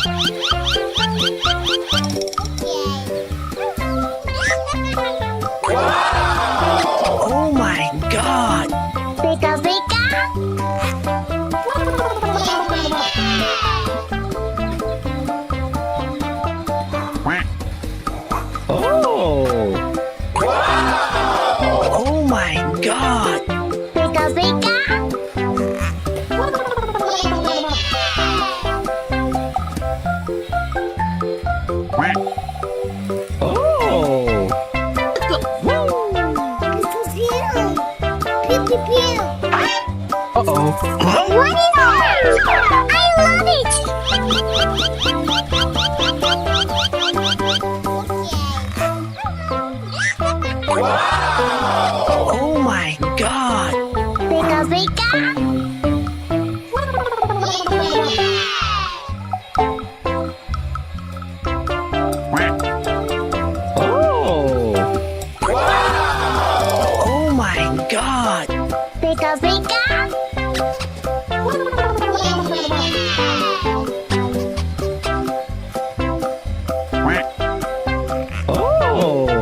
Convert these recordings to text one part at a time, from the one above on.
Oh my God! Pika pika. Oh! Oh my God! Pika pika. Oh! Pew pew. Uh-oh. What is that? I love it. Oh my God! Pika pika. Oh! Oh my God! Pika pika. Oh!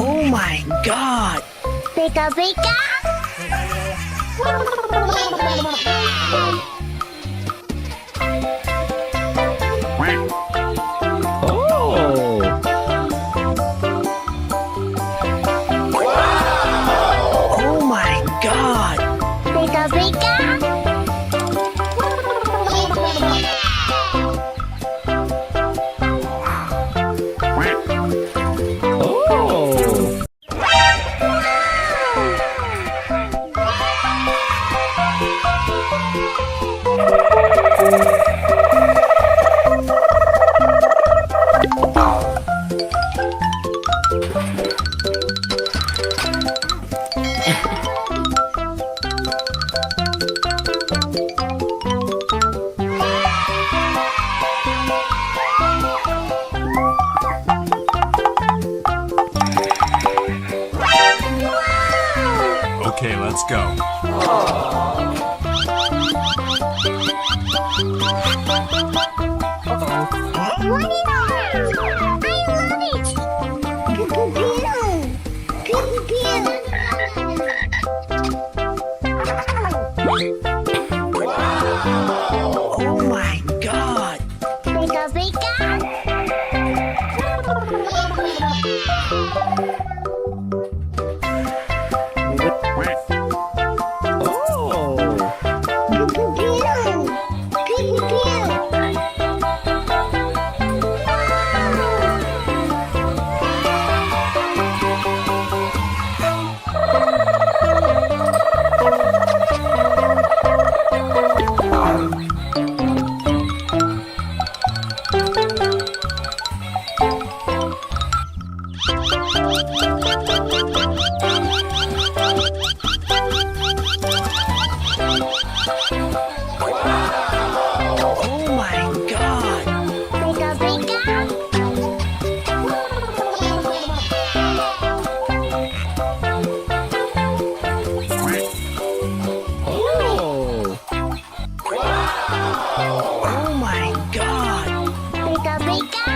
Oh my God! Pika pika. Oh! Oh my God! Pika pika. Oh! Okay, let's go. What is that? I love it. Pew pew pew. Oh my God! Pika pika. Oh! Oh my God! Pika pika. Oh! Oh my God! Pika pika.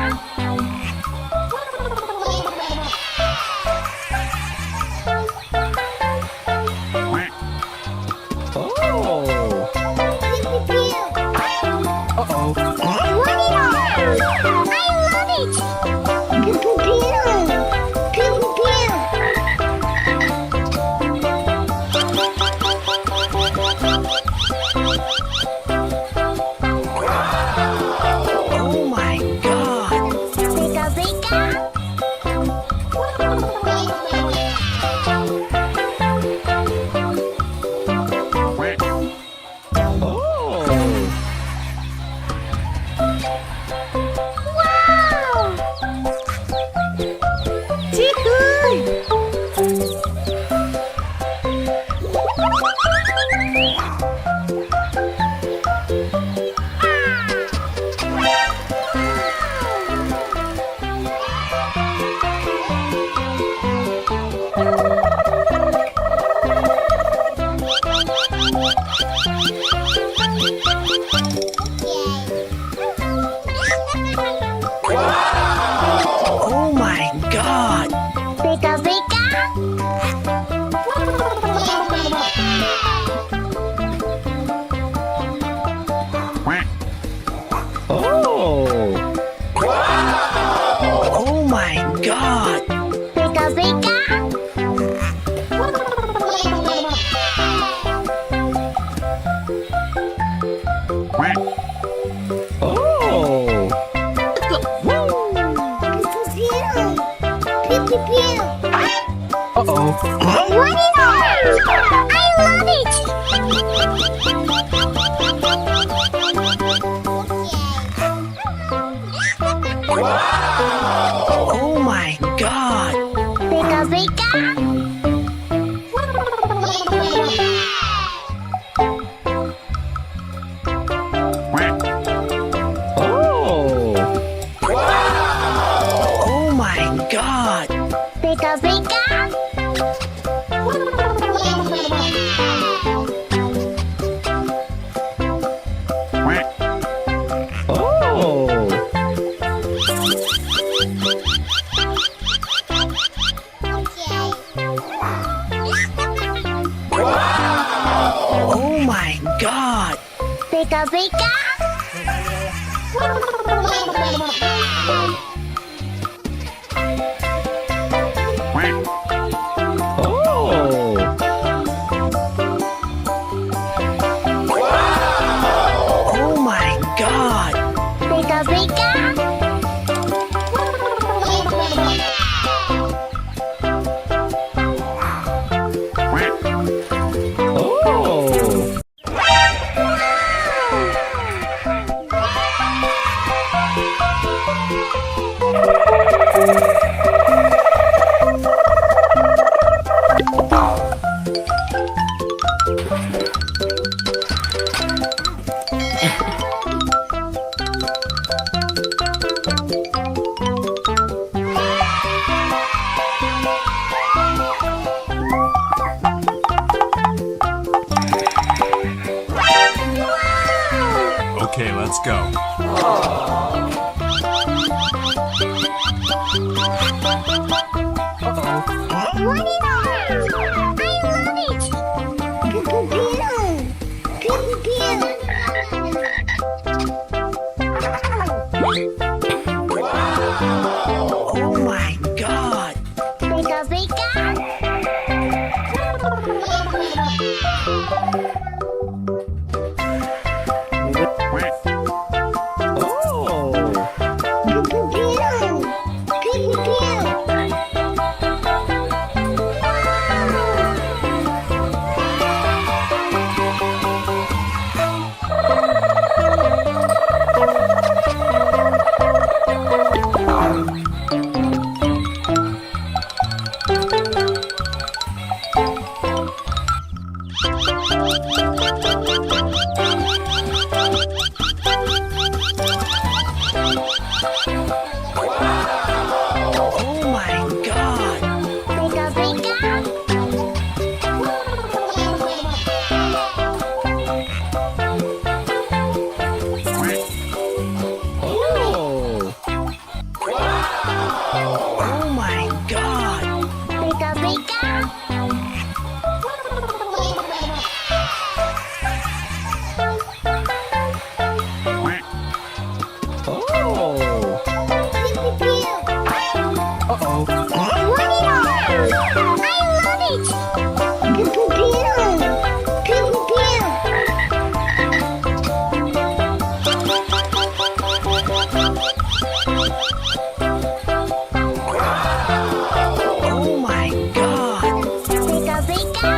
Oh my god! Beka beka. Oh! Oh my god! Beka beka. Oh! Pew pew pew. Uh-oh. What is that? I love it. Oh my god! Beka beka. Oh! Oh my god! Beka beka. Oh! Oh my god! Beka beka. Oh! Oh my god! Beka beka. Oh! Okay, let's go. What is that? I love it. Pew pew pew. Pew pew pew. Oh my god! Beka beka. Oh! Pew pew pew. Pew pew pew. Oh my god! Beka beka. Oh! Oh my god! Beka beka. Oh! Pew pew pew. Uh-oh. What is that? I love it. Pew pew pew. Pew pew pew. Oh my god! Beka beka.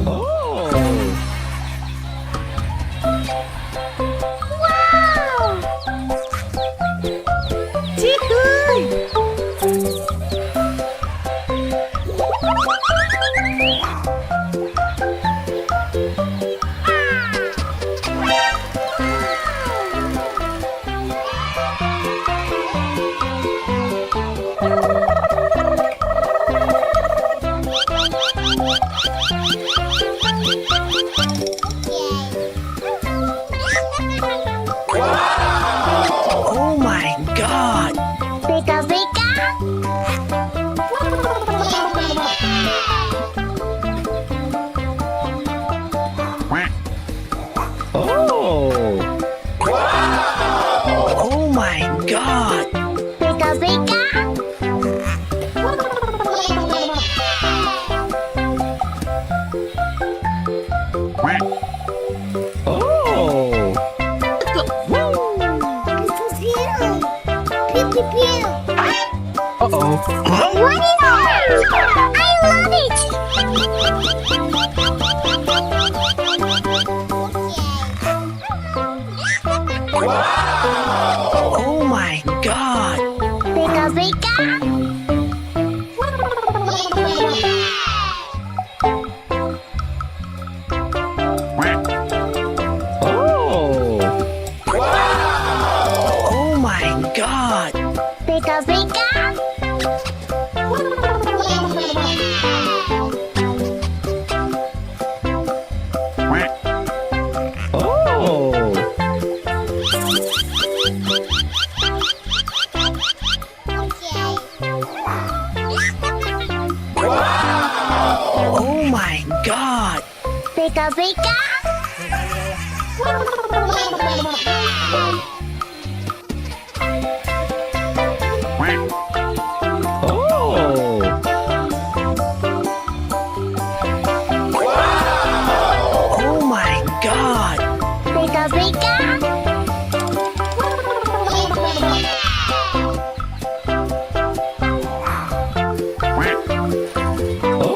Oh! Wow! Oh. Oh my God. Beka beka. Oh. Pew pew pew. Uh-oh. What is that? I love it. Oh my God. Beka beka. Oh. Oh my God. Beka beka. Oh. Oh my God. Beka beka. Oh. Oh my God. Beka beka. Oh.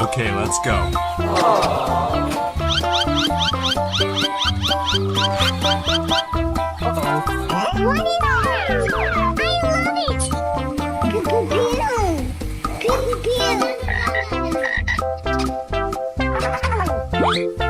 Okay, let's go. What is that? I love it. Pew pew pew. Pew pew pew.